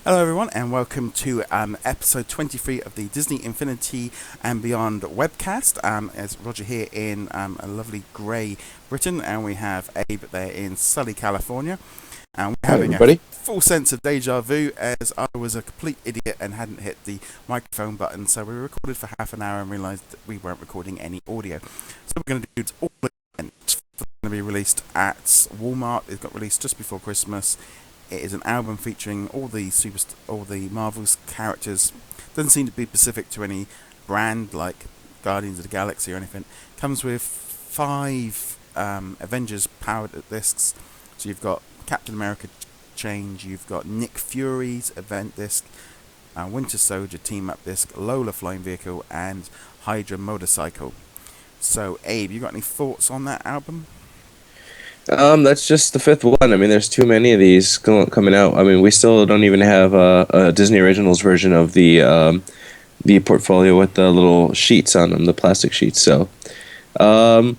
Hello, everyone, and welcome to episode 23 of the Disney Infinity and Beyond Webcast. As Roger here in a lovely grey Britain, and we have Abe there in sunny California. And we're Hi, having a everybody. full sense of deja vu as I was a complete idiot and hadn't hit the microphone button. So we recorded for half an hour and realised that we weren't recording any audio. So we're going to do it all again. It's going to be released at Walmart. It got released just before Christmas. It is an album featuring all the Marvel's characters. Doesn't seem to be specific to any brand like Guardians of the Galaxy or anything. Comes with five Avengers powered discs. So you've got Captain America Change, you've got Nick Fury's event disc, Winter Soldier team up disc, Lola Flying Vehicle, and Hydra Motorcycle. So Abe, you got any thoughts on that album? That's just the fifth one. I mean, there's too many of these coming out. I mean, we still don't even have a Disney Originals version of the portfolio with the little sheets on them, the plastic sheets. So, um,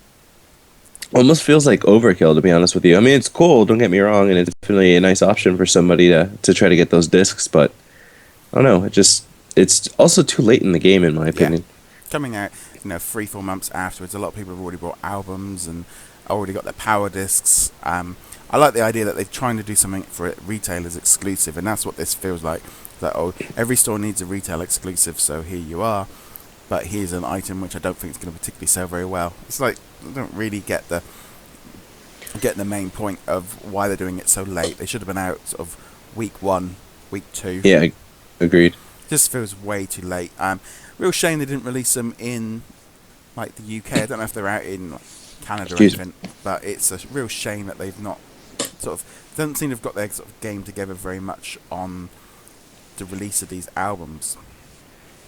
almost feels like overkill, to be honest with you. I mean, it's cool. Don't get me wrong, and it's definitely a nice option for somebody to try to get those discs. But I don't know. It's also too late in the game, in my Yeah, opinion. coming out, 3-4 months afterwards. A lot of people have already bought albums and already got their power discs. I like the idea that they're trying to do something for it, retailers exclusive, and that's what this feels like. That every store needs a retail exclusive, so here you are. But here's an item which I don't think is going to particularly sell very well. It's like I don't really get the main point of why they're doing it so late. They should have been out sort of week 1, week 2. Yeah, agreed. Just feels way too late. Real shame they didn't release them in like the UK. I don't know if they're out in like, Canada or Excuse me. anything, but it's a real shame that they've not sort of doesn't seem to have got their sort of game together very much on the release of these albums.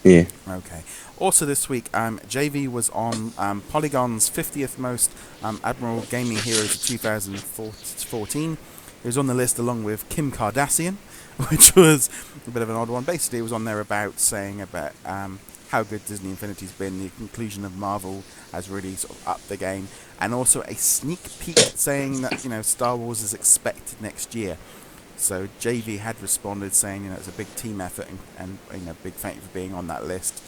Yeah. Okay. Also this week, JV was on Polygon's 50th most Admiral Gaming Heroes of 2014. He was on the list along with Kim Kardashian, which was a bit of an odd one. Basically, it was on there about saying about how good Disney Infinity's been. The conclusion of Marvel has really sort of upped the game, and also a sneak peek saying that Star Wars is expected next year. So JV had responded saying it's a big team effort and big thank you for being on that list.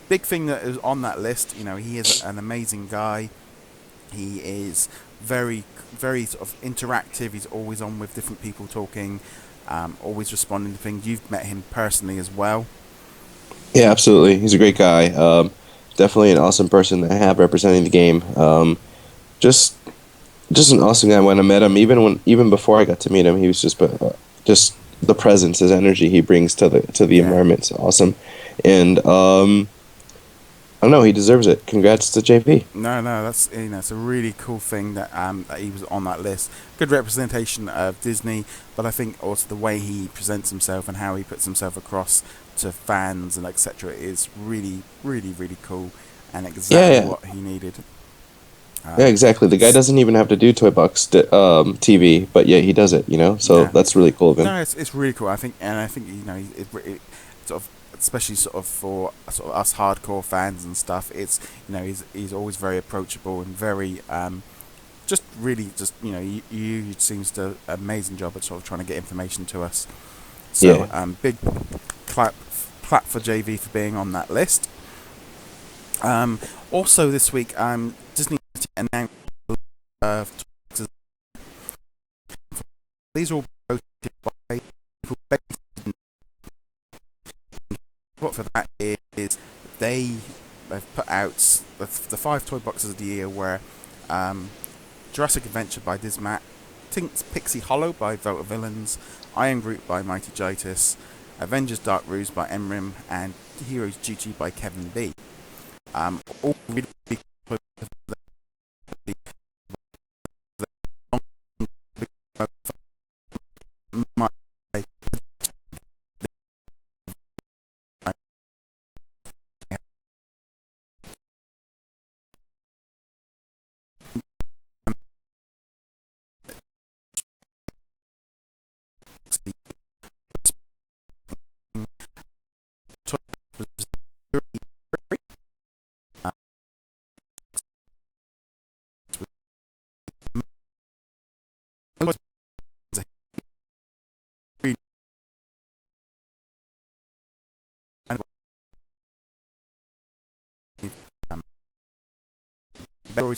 Big thing that is on that list, he is an amazing guy. He is very, very sort of interactive. He's always on with different people talking, always responding to things. You've met him personally as well. Yeah, absolutely. He's a great guy. Definitely an awesome person to have representing the game. Just just an awesome guy. When I met him, even before I got to meet him, he was just the presence, his energy he brings to the Yeah. environment's awesome. And I don't know, he deserves it. Congrats to JP. No, that's it's a really cool thing that he was on that list. Good representation of Disney, but I think also the way he presents himself and how he puts himself across to fans and etc. is really, really, really cool and Yeah, exactly yeah. what he needed. Yeah, Um, exactly. The guy s- doesn't even have to do Toy Box TV, but yeah, he does it, you know? So yeah, that's really cool of him. no, it's really cool. I think it sort of especially sort of for sort of us hardcore fans and stuff. It's he's always very approachable and very just really just you seems to amazing job at sort of trying to get information to us. So Yeah. big clap for JV for being on that list. Also this week Disney announced uh, these are all voted by people. What for that is they've put out the 5 toy boxes of the year were Jurassic Adventure by Dismat, Tink's Pixie Hollow by Vote of Villains, Iron Group by Mighty Jitus, Avengers Dark Ruse by Emrim, and Heroes Duty by Kevin B. All really my Well,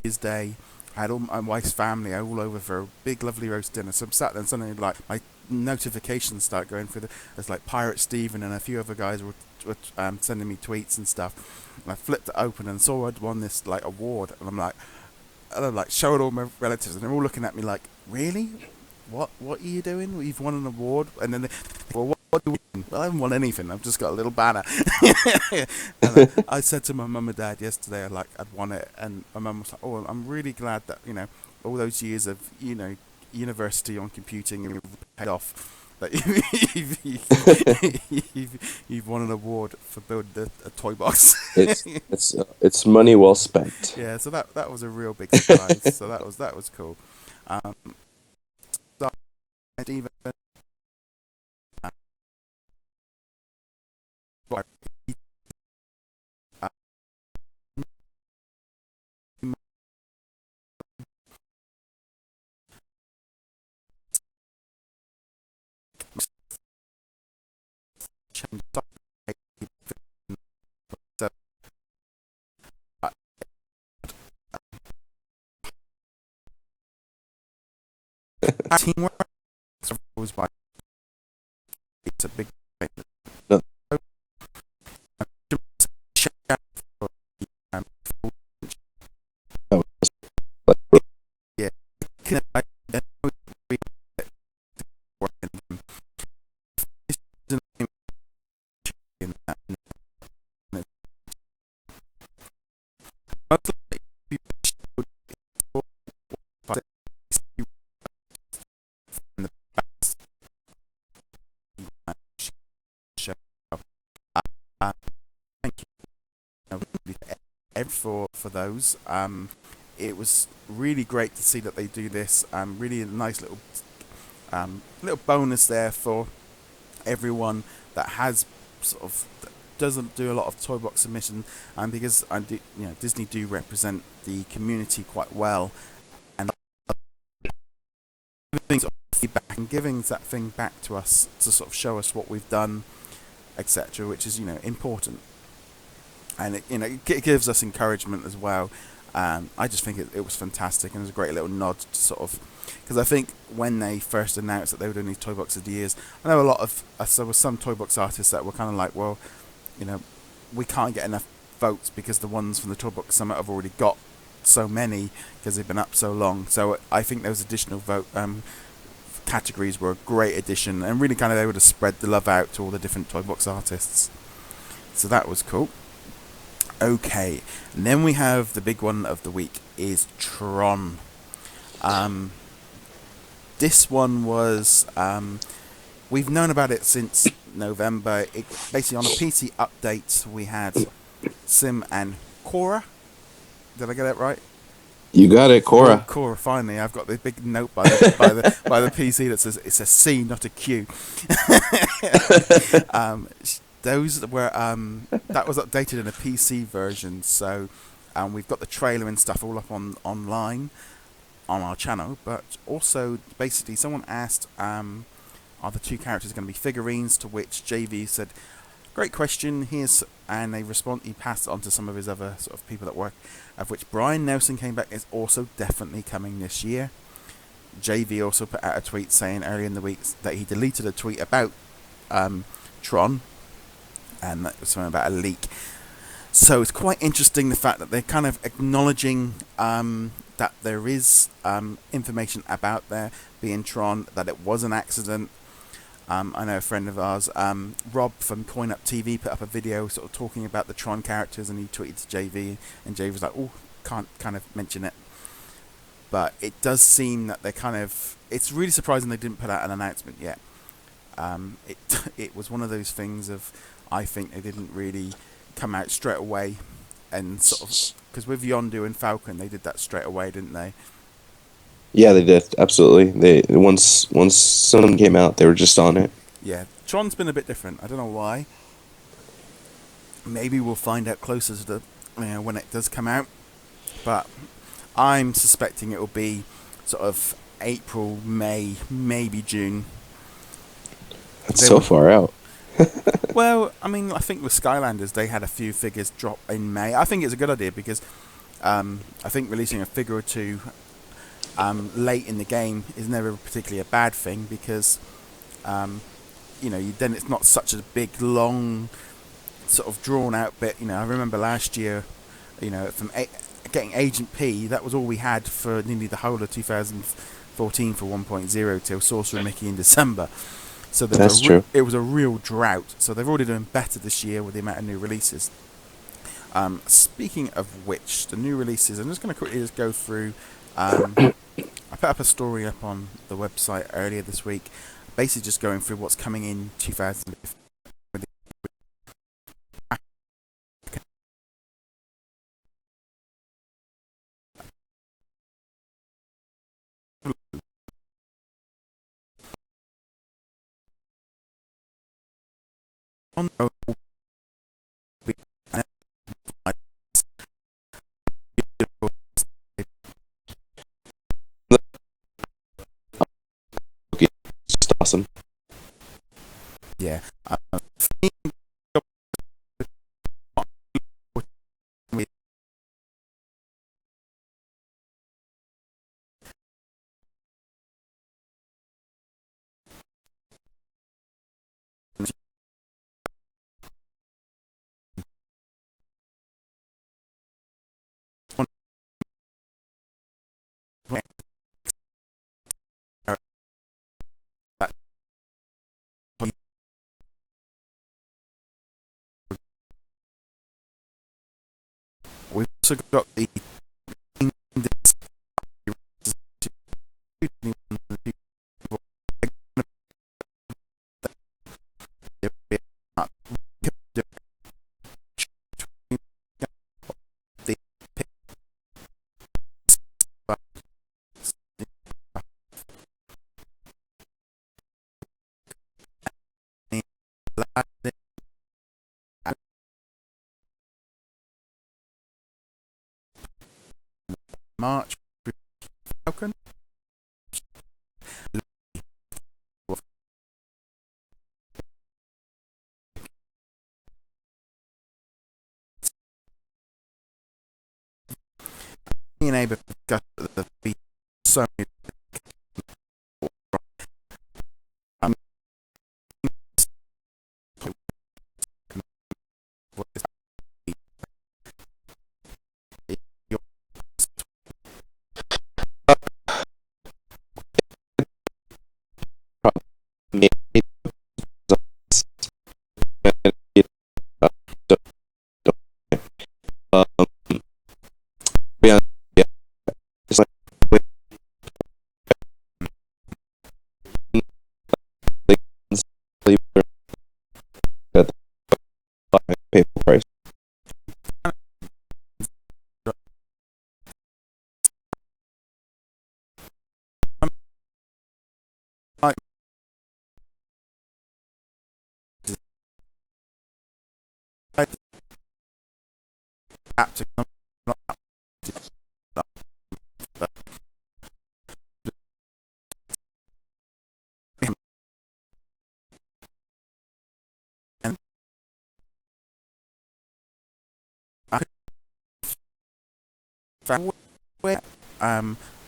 His day. I had all my wife's family all over for a big, lovely roast dinner. So I'm sat there and suddenly, like, my notifications start going through. There's like Pirate Steven and a few other guys were sending me tweets and stuff. And I flipped it open and saw I'd won this like award, and I'm like showing all my relatives, and they're all looking at me like, really? What are you doing? You've won an award? And then, well, what do we win? Well, I haven't won anything. I've just got a little banner. And I said to my mum and dad yesterday, I'd won it, and my mum was like, "Oh, I'm really glad that all those years of university on computing have paid off. That you've won an award for building a toy box." it's money well spent. Yeah, so that was a real big surprise. So that was cool. So and even teamwork was by it's a big thing. No. Yeah, for those. It was really great to see that they do this. Really a nice little bonus there for everyone that has sort of doesn't do a lot of toy box submission, and because Disney do represent the community quite well, and giving sort of feedback and giving that thing back to us to sort of show us what we've done, etc., which is important. And it gives us encouragement as well. I just think it was fantastic, and it was a great little nod to sort of, because I think when they first announced that they were doing these toy box of the years, I know a lot of there were some toy box artists that were kind of like, well, we can't get enough votes because the ones from the toy box summit have already got so many because they've been up so long. So I think those additional vote categories were a great addition, and really kind of able to spread the love out to all the different toy box artists. So that was cool. Okay, and then we have the big one of the week is Tron. This one was we've known about it since November. It basically on a PC update we had Sim and Cora. Did I get it right? You got it, Cora. Oh, Cora, finally. I've got the big note by the PC that says it's a C, not a Q. Those were that was updated in a PC version, so we've got the trailer and stuff all up online on our channel. But also, basically, someone asked, are the two characters going to be figurines? To which JV said, "Great question." And he passed it on to some of his other sort of people that work. Of which Brian Nelson came back, is also definitely coming this year. JV also put out a tweet saying earlier in the week that he deleted a tweet about Tron. And that was something about a leak. So it's quite interesting the fact that they're kind of acknowledging that there is information about there being Tron, that it was an accident. I know a friend of ours, Rob from Coin Up TV, put up a video sort of talking about the Tron characters, and he tweeted to JV, and JV was like, "Oh, can't kind of mention it." But it does seem that they're kind of. It's really surprising they didn't put out an announcement yet. It it was one of those things of, I think they didn't really come out straight away, and sort of because with Yondu and Falcon they did that straight away, didn't they? Yeah, they did absolutely. They once some came out, they were just on it. Yeah, Tron's been a bit different. I don't know why. Maybe we'll find out closer to the when it does come out, but I'm suspecting it will be sort of April, May, maybe June. That's so far out. Well, I mean, I think with Skylanders they had a few figures drop in May. I think it's a good idea because I think releasing a figure or two late in the game is never particularly a bad thing because then it's not such a big long sort of drawn out bit. I remember last year, from getting Agent P, that was all we had for nearly the whole of 2014 for 1.0 till Sorcerer Mickey in December. So That's true. It was a real drought. So they're already doing better this year with the amount of new releases. Speaking of which, the new releases, I'm just going to quickly just go through. I put up a story up on the website earlier this week, basically just going through what's coming in 2015. It's just awesome. Yeah. We've also got the March Falcon. Being able to discuss the so many Yeah, it's like at the paper price.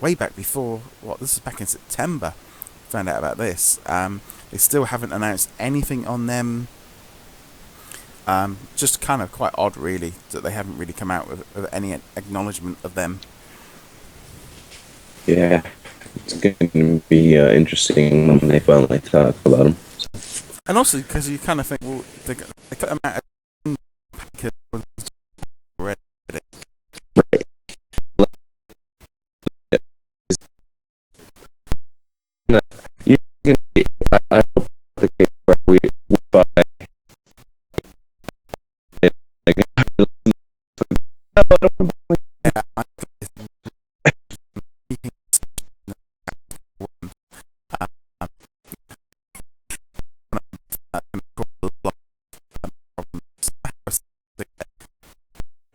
way back before, this is back in September, found out about this. They still haven't announced anything on them. Just kind of quite odd, really, that they haven't really come out with any acknowledgement of them. Yeah, it's going to be interesting when they finally talk about them. And also because you kind of think, well, they cut them out because already. Right. You can, I hope the case where we buy it. Like, Yeah, I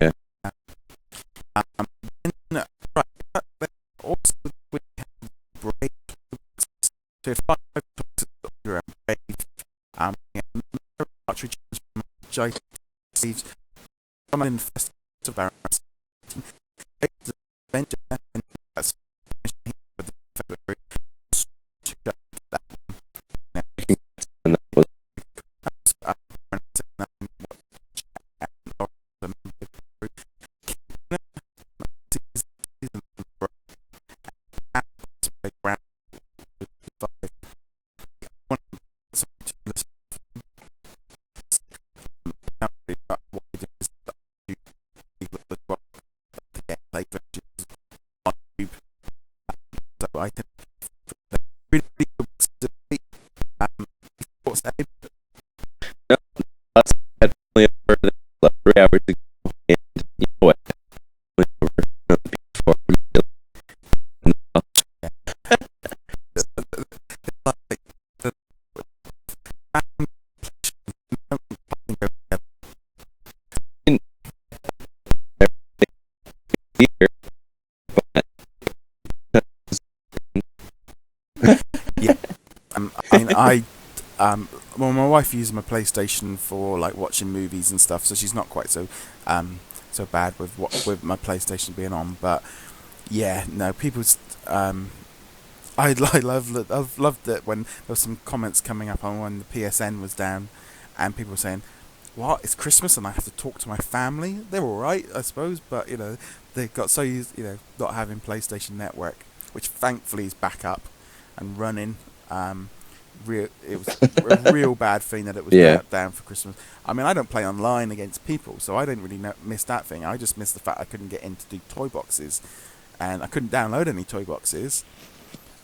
yeah. um, then, right, also we have brave. So if I talk to your brave, yeah, cartridges from J sleeves, I'm in festival of our adventure, and that's with the February. And that was, So I can really um, what's that? no, that's only over the last 3 hours ago. And you know what? Went over to the PS4 immediately. Yeah, well, my wife uses my PlayStation for like watching movies and stuff, so she's not quite so bad with with my PlayStation being on. But yeah, no, I've loved it when there was some comments coming up on when the PSN was down, and people were saying, "What? It's Christmas and I have to talk to my family." They're all right, I suppose, but they got so used, not having PlayStation Network, which thankfully is back up and running. It was a real bad thing that it was Yeah. down for Christmas. I mean, I don't play online against people, so I didn't really miss that thing. I just missed the fact I couldn't get in to do toy boxes, and I couldn't download any toy boxes.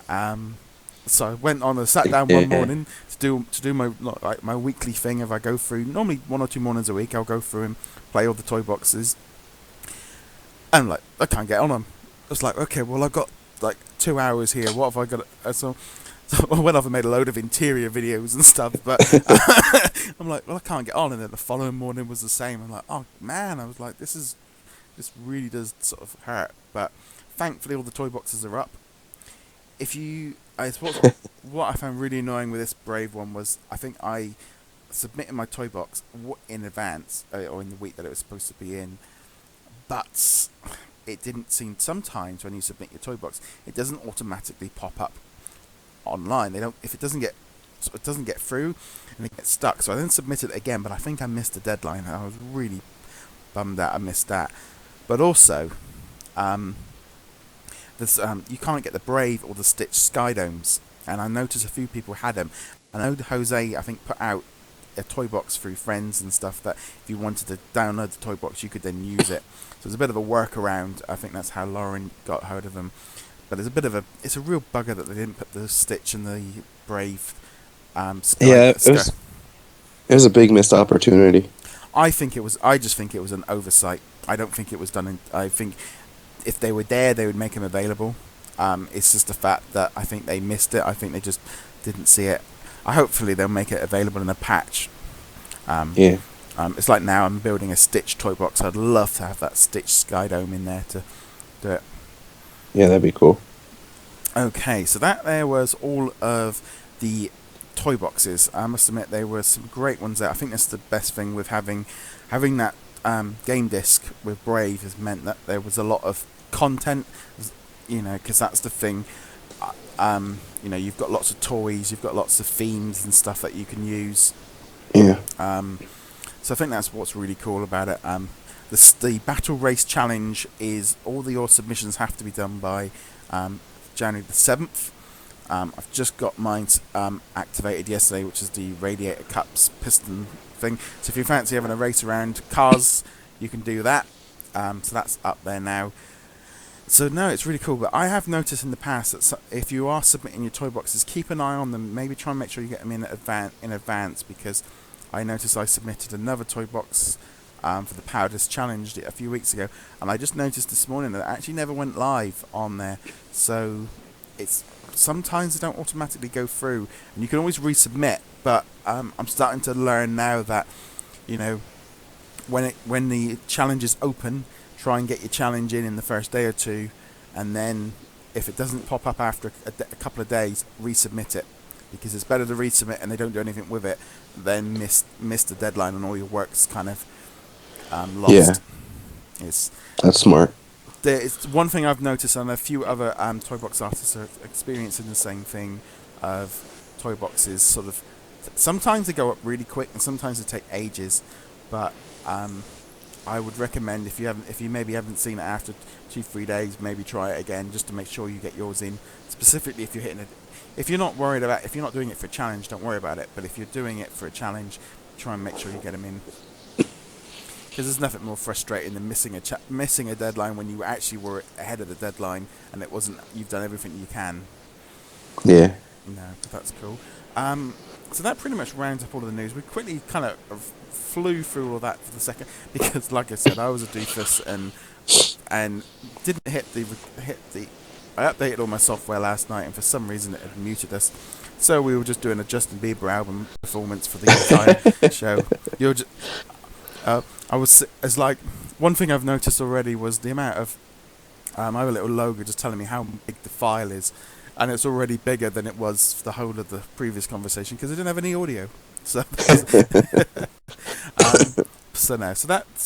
So I went on and sat down one Yeah. morning to do my like my weekly thing. If I go through normally 1 or 2 mornings a week, I'll go through and play all the toy boxes. And I'm like, I can't get on them. I was like, okay, well I've got like 2 hours here. What have I got? So I went off and made a load of interior videos and stuff. But I'm like, well I can't get on. And then the following morning was the same. I'm like, oh man. I was like, this really does sort of hurt. But thankfully all the toy boxes are up. I suppose what I found really annoying with this Brave one was I think I submitted my toy box in advance or in the week that it was supposed to be in, but it didn't seem. Sometimes when you submit your toy box, it doesn't automatically pop up online. They don't if it doesn't get through and it gets stuck. So I then submitted it again, but I think I missed the deadline. And I was really bummed that I missed that. But also, you can't get the Brave or the Stitch Skydomes, and I noticed a few people had them. I know Jose, I think, put out a toy box through friends and stuff that if you wanted to download the toy box, you could then use it. So it's a bit of a workaround. I think that's how Lauren got hold of them. But it's a real bugger that they didn't put the Stitch and the Brave. It was a big missed opportunity. I just think it was an oversight. I don't think it was done. I think if they were there, they would make them available. It's just the fact that I think they missed it. I think they just didn't see it. Hopefully they'll make it available in a patch. It's like now I'm building a Stitch toy box. I'd love to have that Stitch Skydome in there to do it. Yeah, that'd be cool. Okay, so that there was all of the toy boxes. I must admit there were some great ones there. I think that's the best thing with having that game disc with Brave has meant that there was a lot of content, because that's the thing. You've got lots of toys, you've got lots of themes and stuff that you can use. Yeah. So I think that's what's really cool about it. The Battle Race Challenge is all your submissions have to be done by January the 7th. I've just got mine activated yesterday, which is the radiator cups piston thing. So if you fancy having a race around cars, you can do that. So that's up there now. So no, it's really cool. But I have noticed in the past that if you are submitting your toy boxes, keep an eye on them. Maybe try and make sure you get them in advance, because I noticed I submitted another toy box for the Powders Challenge a few weeks ago, and I just noticed this morning that it actually never went live on there. So it's sometimes they don't automatically go through, and you can always resubmit. But I'm starting to learn now that, you know, when the challenge is open, try and get your challenge in the first day or two, and then if it doesn't pop up after a couple of days, resubmit it, because it's better to resubmit and they don't do anything with it than miss the deadline and all your work's kind of lost. Yeah, that's smart. It's one thing I've noticed, and a few other toy box artists are experiencing the same thing, of toy boxes sort of sometimes they go up really quick and sometimes they take ages, but I would recommend, if you maybe haven't seen it after 2-3 days, maybe try it again just to make sure you get yours in. Specifically, if you're hitting it, if you're not doing it for a challenge, don't worry about it. But if you're doing it for a challenge, try and make sure you get them in. Because there's nothing more frustrating than missing a deadline when you actually were ahead of the deadline and it wasn't. You've done everything you can. Yeah. No, but that's cool. So that pretty much rounds up all of the news. We quickly kind of flew through all that for the second, because, like I said, I was a doofus and didn't hit the. I updated all my software last night, and for some reason it had muted us. So we were just doing a Justin Bieber album performance for the entire show. It's like, one thing I've noticed already was the amount of I have a little logo just telling me how big the file is, and it's already bigger than it was for the whole of the previous conversation because I didn't have any audio. So so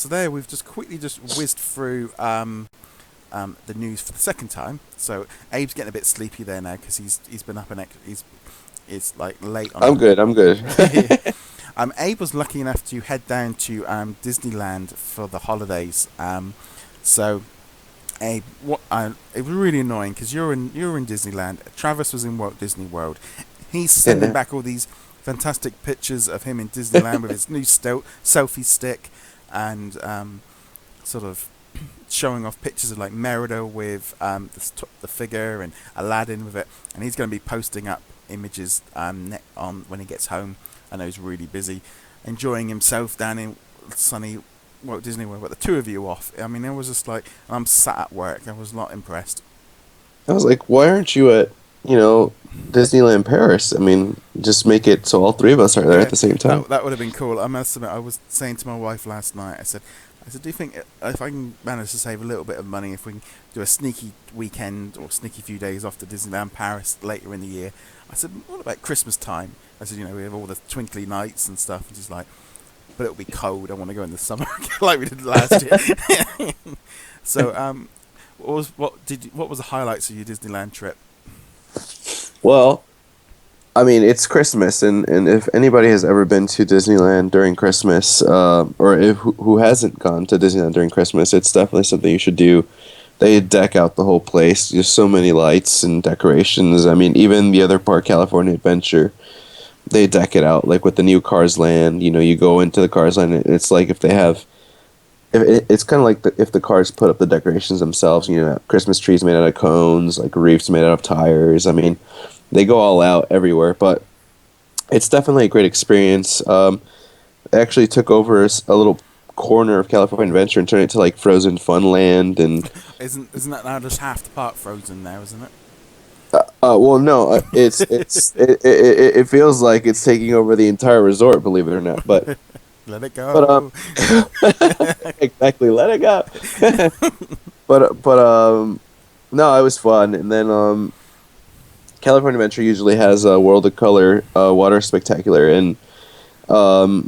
there we've just quickly whizzed through the news for the second time. So Abe's getting a bit sleepy there now because he's been up and it's like late on. I'm good. Abe was lucky enough to head down to Disneyland for the holidays. So Abe, it was really annoying because you're in Disneyland. Travis was in Walt Disney World. He's sending back all these fantastic pictures of him in Disneyland with his new selfie stick, and sort of showing off pictures of like Merida with the figure and Aladdin with it, and he's going to be posting up images on when he gets home. I know he's really busy, enjoying himself down in sunny Walt Disney World. But the two of you off, I mean, it was just like, I'm sat at work. I was not impressed. I was like, why aren't you at, Disneyland Paris? I mean, just make it so all three of us are there at the same time. That would have been cool. I must admit, I was saying to my wife last night, I said, do you think if I can manage to save a little bit of money, if we can do a sneaky weekend or sneaky few days off to Disneyland Paris later in the year? I said, what about Christmas time? I said, we have all the twinkly lights and stuff. And she's like, but it'll be cold. I want to go in the summer like we did last year. So, what was the highlights of your Disneyland trip? Well, I mean, it's Christmas, and if anybody has ever been to Disneyland during Christmas, or who hasn't gone to Disneyland during Christmas, it's definitely something you should do. They deck out the whole place. There's so many lights and decorations. I mean, even the other park, California Adventure, they deck it out. Like with the new Cars Land, you go into the Cars Land, and it's like it's kind of like if the cars put up the decorations themselves. Christmas trees made out of cones, like reefs made out of tires. I mean, they go all out everywhere, but it's definitely a great experience. They actually took over a little corner of California Adventure and turned it to like Frozen Funland, and isn't that now just half the park frozen now, isn't it? Well, no, it feels like it's taking over the entire resort, believe it or not. But let it go. But exactly, let it go. but no, it was fun, and then California Adventure usually has a World of Color water spectacular, and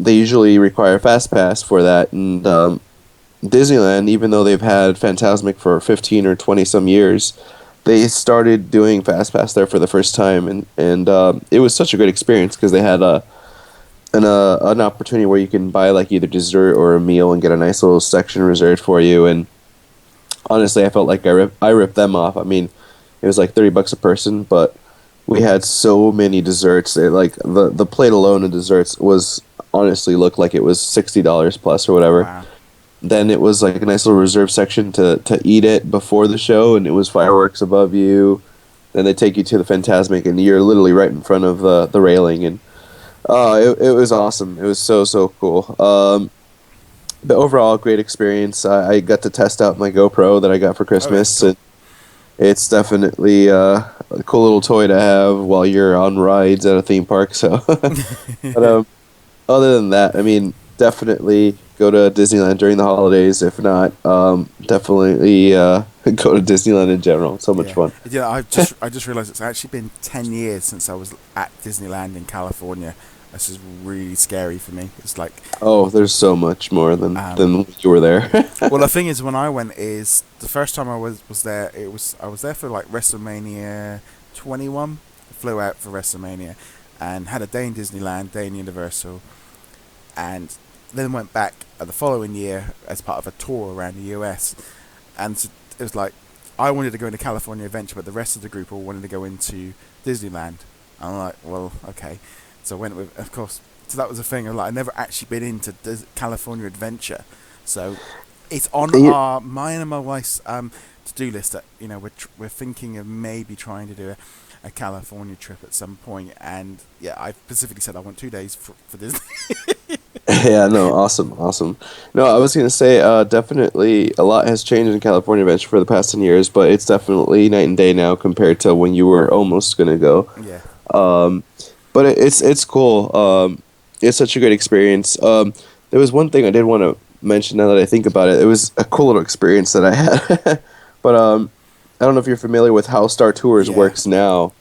they usually require a fast pass for that. And Disneyland, even though they've had Fantasmic for 15 or 20 some years, they started doing fast pass there for the first time, and it was such a great experience because they had an opportunity where you can buy like either dessert or a meal and get a nice little section reserved for you. And honestly, I felt like I ripped them off. I mean, it was like $30 a person, but we had so many desserts. Like the plate alone of desserts was honestly looked like it was $60 plus or whatever. Wow. Then it was like a nice little reserve section to eat it before the show, and it was fireworks above you. Then they take you to the Fantasmic, and you're literally right in front of the railing, and it was awesome. It was so cool. But overall, great experience. I got to test out my GoPro that I got for Christmas, Cool. and it's definitely a cool little toy to have while you're on rides at a theme park. So, but other than that, I mean, definitely go to Disneyland during the holidays. If not, definitely go to Disneyland in general. It's so much fun. Yeah, I just realized it's actually been 10 years since I was at Disneyland in California. This is really scary for me. It's like, Oh, there's so much more than you were there. well, the thing is, when I went, is the first time I was there. I was there for like WrestleMania 21. I flew out for WrestleMania, and had a day in Disneyland, day in Universal, and then went back the following year as part of a tour around the US. And so it was like, I wanted to go into California Adventure, but the rest of the group all wanted to go into Disneyland. I'm like, well, okay. So I went with, of course. So that was the thing. Like, I've never actually been into California Adventure, so it's on mine and my wife's to-do list. That we're thinking of maybe trying to do a California trip at some point. And yeah, I specifically said I want 2 days for Disney. Yeah, no, awesome. No, I was gonna say, definitely a lot has changed in California Adventure for the past 10 years, but it's definitely night and day now compared to when you were almost gonna go. Yeah. But it's cool. It's such a great experience. There was one thing I did want to mention now that I think about it. It was a cool little experience that I had. But I don't know if you're familiar with how Star Tours works now.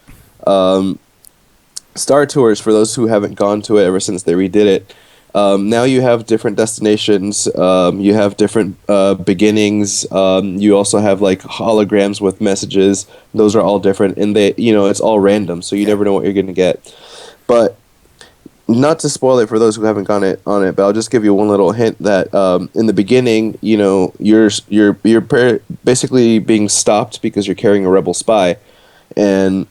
Star Tours, for those who haven't gone to it ever since they redid it, now you have different destinations. You have different beginnings. You also have like holograms with messages. Those are all different, and it's all random, so you never know what you're gonna get. But not to spoil it for those who haven't gone on it, but I'll just give you one little hint that in the beginning, you're basically being stopped because you're carrying a rebel spy, and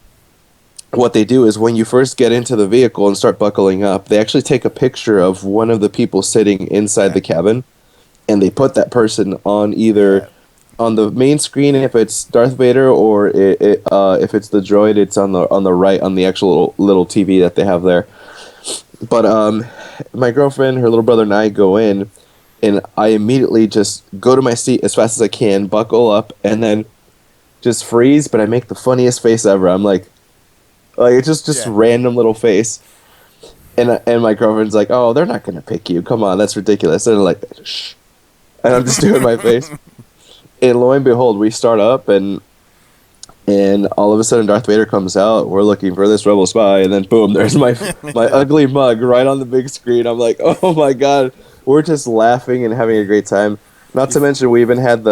what they do is when you first get into the vehicle and start buckling up, they actually take a picture of one of the people sitting inside the cabin, and they put that person on either on the main screen if it's Darth Vader, or if it's the droid, it's on the right on the actual little TV that they have there. But my girlfriend, her little brother, and I go in, and I immediately just go to my seat as fast as I can, buckle up, and then just freeze. But I make the funniest face ever. I'm like it's just random little face, and my girlfriend's like, "Oh, they're not gonna pick you. Come on, that's ridiculous." And I'm like, "Shh," and I'm just doing my face. And lo and behold, we start up, and all of a sudden Darth Vader comes out. We're looking for this rebel spy, and then boom, there's my ugly mug right on the big screen. I'm like, oh my god, we're just laughing and having a great time. Not to mention, we even had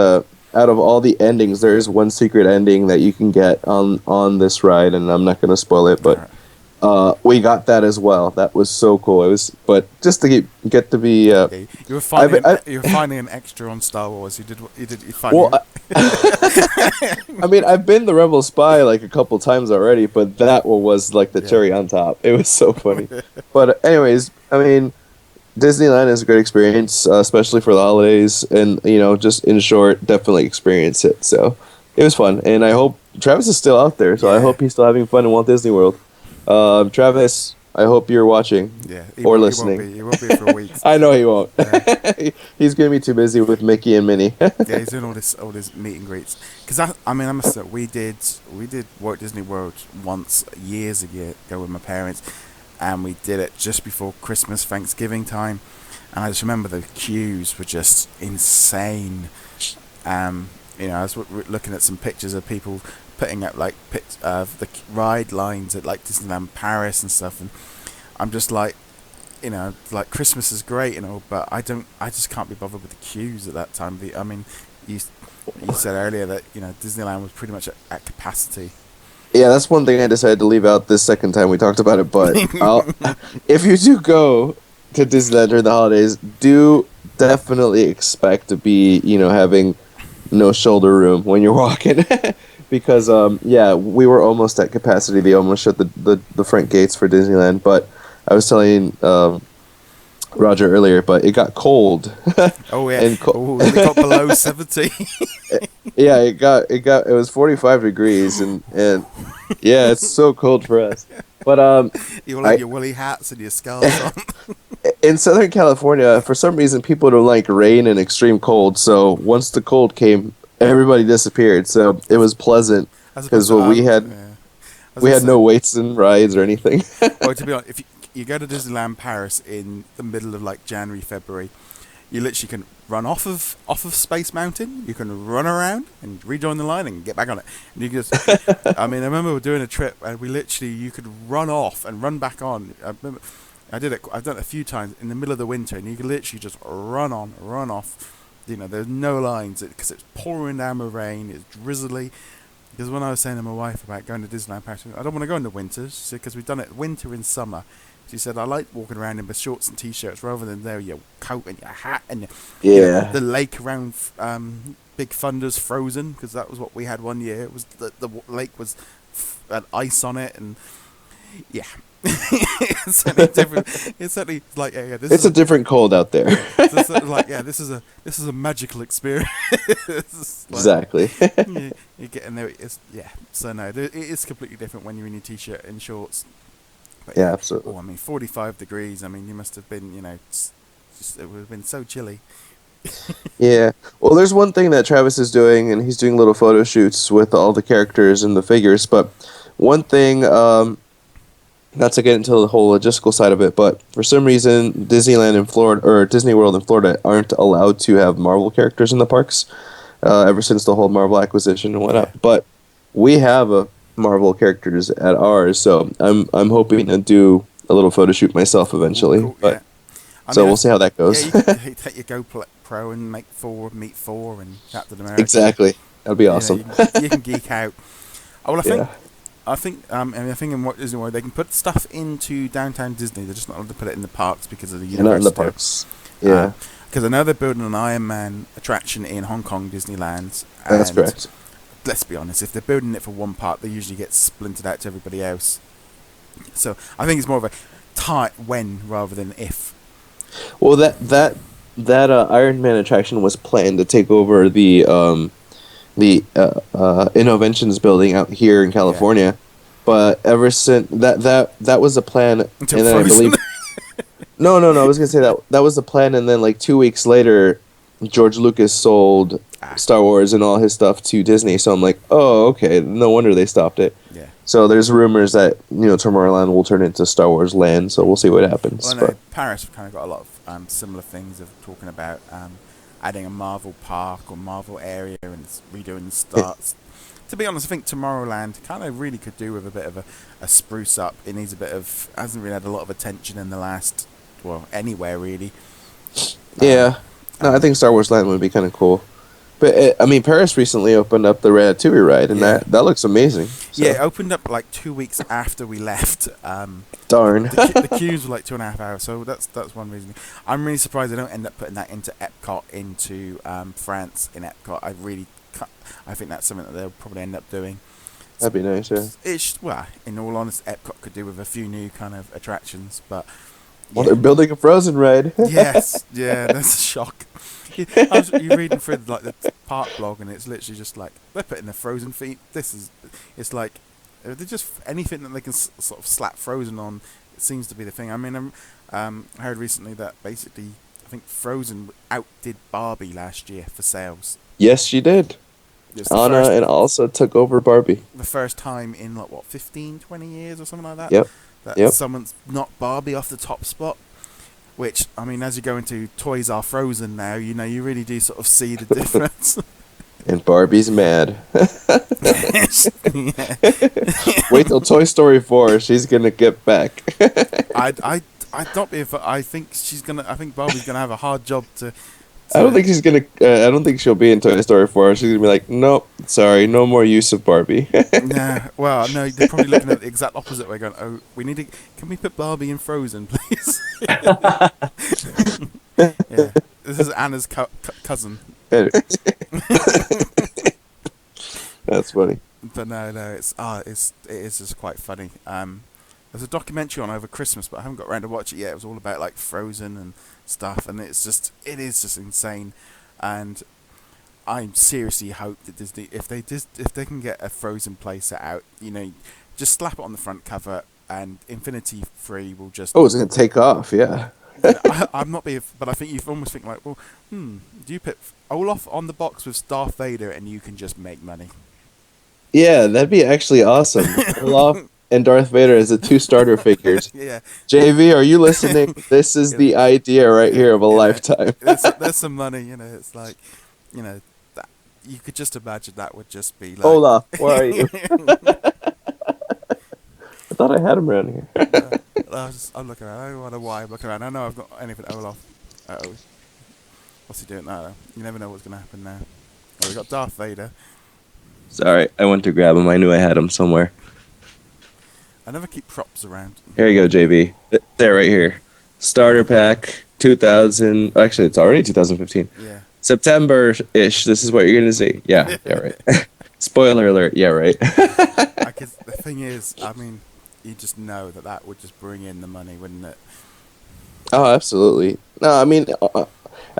out of all the endings, there is one secret ending that you can get on this ride, and I'm not going to spoil it, but we got that as well. That was so cool. It was, but just to get to be. You were finding an extra on Star Wars. You find. Well, I mean, I've been the rebel spy like a couple times already, but that one was like the cherry on top. It was so funny. But anyways, I mean, Disneyland is a great experience, especially for the holidays, and just in short, definitely experience it. So it was fun, and I hope Travis is still out there. So I hope he's still having fun in Walt Disney World. Travis, I hope you're watching or listening. He won't be for a week. I know he won't. He's gonna be too busy with Mickey and Minnie. Yeah, he's doing all this meet and greets. Because I must say, we did Walt Disney World once years ago with my parents. And we did it just before Christmas, Thanksgiving time, and I just remember the queues were just insane. I was looking at some pictures of people putting up like the ride lines at like Disneyland Paris and stuff, and I'm just like, like Christmas is great and all, but I just can't be bothered with the queues at that time. I mean, you said earlier that Disneyland was pretty much at capacity. Yeah, that's one thing I decided to leave out this second time we talked about it, but if you do go to Disneyland during the holidays, do definitely expect to be, having no shoulder room when you're walking. because yeah, we were almost at capacity. They almost shut the front gates for Disneyland. But I was telling Roger earlier, but it got cold. Oh yeah, and it got below 70. yeah, it was 45 degrees, and yeah, it's so cold for us. But You all have your woolly hats and your scarves on. in Southern California, for some reason, people don't like rain and extreme cold. So once the cold came, everybody disappeared. So it was pleasant because we had no waits and rides or anything. Well, to be honest, if you go to Disneyland Paris in the middle of like January, February, you literally can run off of Space Mountain. You can run around and rejoin the line and get back on it. And you just, I mean, I remember we were doing a trip and you could run off and run back on. I remember I've done it a few times in the middle of the winter, and you can literally just run on, run off. You know, there's no lines because it's pouring down with rain. It's drizzly. Because when I was saying to my wife about going to Disneyland Paris, I don't want to go in the winter, because we've done it winter and summer. She said, I like walking around in my shorts and t-shirts rather than there your coat and your hat and the lake around Big Thunder's frozen, because that was what we had one year. It was the lake was had ice on it, and yeah. It's certainly different. It's certainly like it's a different cold out there. This is a magical experience. Exactly. You're getting there. So no, it is completely different when you're in your t-shirt and shorts. But yeah, absolutely. Oh, I mean, 45 degrees. I mean, you must have been, it would have been so chilly. Yeah. Well, there's one thing that Travis is doing, and he's doing little photo shoots with all the characters and the figures. But one thing, not to get into the whole logistical side of it, but for some reason, Disneyland in Florida, or Disney World in Florida, aren't allowed to have Marvel characters in the parks, ever since the whole Marvel acquisition and whatnot. But we have Marvel characters at ours, so I'm hoping to do a little photo shoot myself eventually. Cool, but so we'll see how that goes. Yeah, you take your GoPro and meet Thor and Captain America. Exactly, that'd be awesome. You can geek out. Oh, well, I think in Walt Disney World they can put stuff into downtown Disney. They're just not allowed to put it in the parks because of the university. Not in the parks. Yeah, because I know they're building an Iron Man attraction in Hong Kong Disneyland. That's correct. Let's be honest, if they're building it for one part, they usually get splintered out to everybody else. So I think it's more of a when rather than if. Well, that Iron Man attraction was planned to take over the Innoventions building out here in California, but ever since that was the plan, until and then I believe no, I was gonna say that was the plan, and then like 2 weeks later, George Lucas sold Star Wars and all his stuff to Disney. So I'm like, oh, okay, no wonder they stopped it. Yeah. So there's rumors that Tomorrowland will turn into Star Wars Land. So we'll see what happens. Well, no, Paris kind of got a lot of similar things of talking about adding a Marvel park or Marvel area and redoing the starts. To be honest, I think Tomorrowland kind of really could do with a bit of a spruce up. It needs hasn't really had a lot of attention in the last, anywhere really. Yeah. No, I think Star Wars Land would be kind of cool. But, Paris recently opened up the Ratatouille ride, and that looks amazing. So. Yeah, it opened up like 2 weeks after we left. Darn. The queues were like 2.5 hours, so that's one reason. I'm really surprised they don't end up putting that into Epcot, into France in Epcot. I think that's something that they'll probably end up doing. That'd be nice, yeah. In all honesty, Epcot could do with a few new kind of attractions, but... Well, they're building a Frozen ride. Yes, yeah, that's a shock. You're reading through the park blog, and it's literally just like they're putting the Frozen feet. It's like they're just anything that they can sort of slap Frozen on. It seems to be the thing. I mean, I heard recently that basically I think Frozen outdid Barbie last year for sales. Yes, she did. Anna and Elsa took over Barbie. The first time in 15, 20 years or something like that. Yep. That someone's knocked Barbie off the top spot. Which, I mean, as you go into Toys R Frozen now, you really do sort of see the difference. And Barbie's mad. Wait till Toy Story 4, she's gonna get back. I don't be. I think Barbie's gonna have a hard job to. I don't think she's gonna. I don't think she'll be in Toy Story 4. She's gonna be like, nope, sorry, no more use of Barbie. Nah, well, no, they're probably looking at the exact opposite way, going, oh, can we put Barbie in Frozen, please? Yeah, this is Anna's cousin. That's funny. But no, it is just quite funny. There's a documentary on over Christmas, but I haven't got around to watch it yet. It was all about like Frozen and stuff, and it is just insane. And I seriously hope that Disney, if they can get a Frozen playset out, just slap it on the front cover, and Infinity Free will just. Oh, it's gonna take off, yeah. I'm not being, but I think you almost think like, well, do you put Olaf on the box with Darth Vader, and you can just make money? Yeah, that'd be actually awesome. Olaf and Darth Vader as the two starter figures. Yeah. JV, are you listening? This is the idea right here of a lifetime. There's some money, it's like, that you could just imagine that would just be like. Olaf, where are you? I thought I had him around here. I'm looking around. I don't know why I'm looking around. I know I've got anything Olaf. Uh-oh. What's he doing now, though? You never know what's going to happen now. Oh, we got Darth Vader. Sorry, I went to grab him. I knew I had him somewhere. I never keep props around. Here you go, JV. There, right here. Starter pack, 2000. Actually, it's already 2015. Yeah. September-ish. This is what you're going to see. Yeah, right. Spoiler alert. Yeah, right. The thing is, I mean, you just know that would just bring in the money, wouldn't it? Oh, absolutely. No, I mean,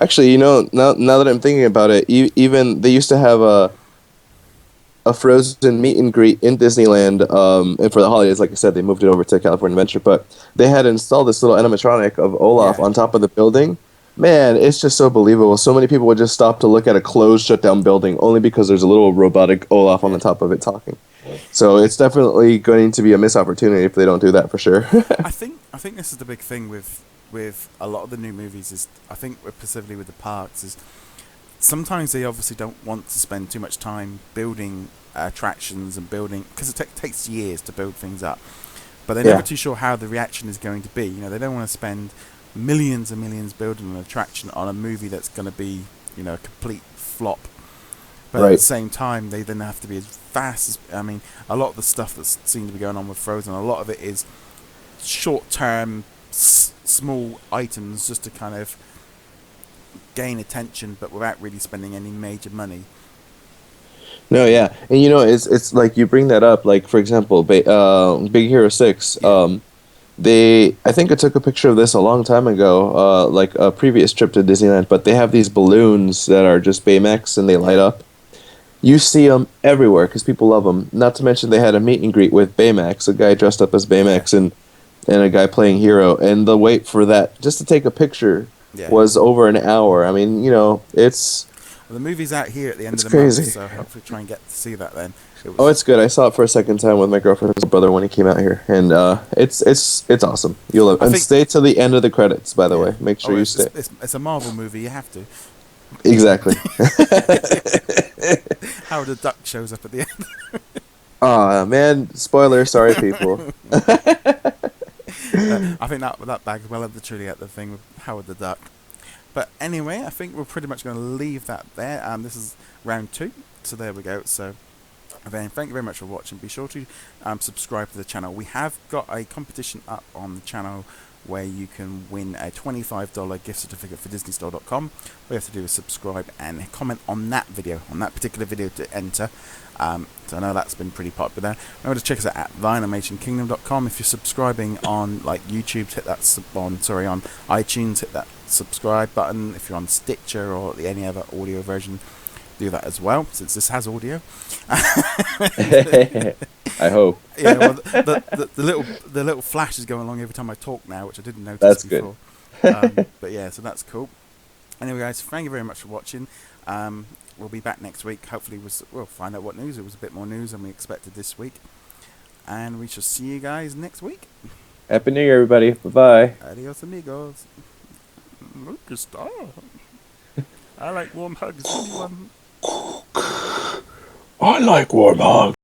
actually, now that I'm thinking about it, even they used to have a Frozen meet and greet in Disneyland, and for the holidays, like I said, they moved it over to California Adventure, but they had installed this little animatronic of Olaf on top of the building. Man, it's just so believable. So many people would just stop to look at a closed, shut-down building only because there's a little robotic Olaf on the top of it talking. So it's definitely going to be a missed opportunity if they don't do that, for sure. I think this is the big thing with a lot of the new movies is, I think specifically with the parks, is sometimes they obviously don't want to spend too much time building attractions and building, because it takes years to build things up, but they're never too sure how the reaction is going to be. They don't want to spend millions and millions building an attraction on a movie that's going to be a complete flop. But at the same time, they then have to be as fast as, I mean, a lot of the stuff that seems to be going on with Frozen, a lot of it is short-term, small items just to kind of gain attention, but without really spending any major money. No, yeah, and it's like you bring that up. Like, for example, Big Hero 6. Yeah. I think I took a picture of this a long time ago, like a previous trip to Disneyland. But they have these balloons that are just Baymax, and they light up. You see them everywhere because people love them. Not to mention they had a meet and greet with Baymax, a guy dressed up as Baymax, and a guy playing Hero. And the wait for that, just to take a picture, was over an hour. I mean, it's... Well, the movie's out here at the end of the crazy. month, so hopefully try and get to see that then. It's good. I saw it for a second time with my girlfriend's brother when he came out here, and it's awesome. You'll love it. And stay to the end of the credits, by the way. Make sure you stay. It's a Marvel movie. You have to. Exactly. Howard the Duck shows up at the end. Aw, man. Spoiler. Sorry, people. I think that bag well of the truly at the thing with Howard the Duck. But anyway, I think we're pretty much going to leave that there. This is round 2, so there we go. So then, thank you very much for watching. Be sure to subscribe to the channel. We have got a competition up on the channel where you can win a $25 gift certificate for DisneyStore.com. All you have to do is subscribe and comment on that video, on that particular video to enter. So I know that's been pretty popular. Remember to check us out at TheAnimationKingdom.com. If you're subscribing on like YouTube, hit that on iTunes, hit that subscribe button. If you're on Stitcher or any other audio version, do that as well, since this has audio. I hope. Yeah, well, the little flash is going along every time I talk now, which I didn't notice that's before. Good. But yeah, so that's cool. Anyway, guys, thank you very much for watching. We'll be back next week. Hopefully, we'll find out what news. It was a bit more news than we expected this week, and we shall see you guys next week. Happy New Year, everybody. Bye-bye. Adios, amigos. Look, a star. I like warm hugs. Anyone? I like warm hugs.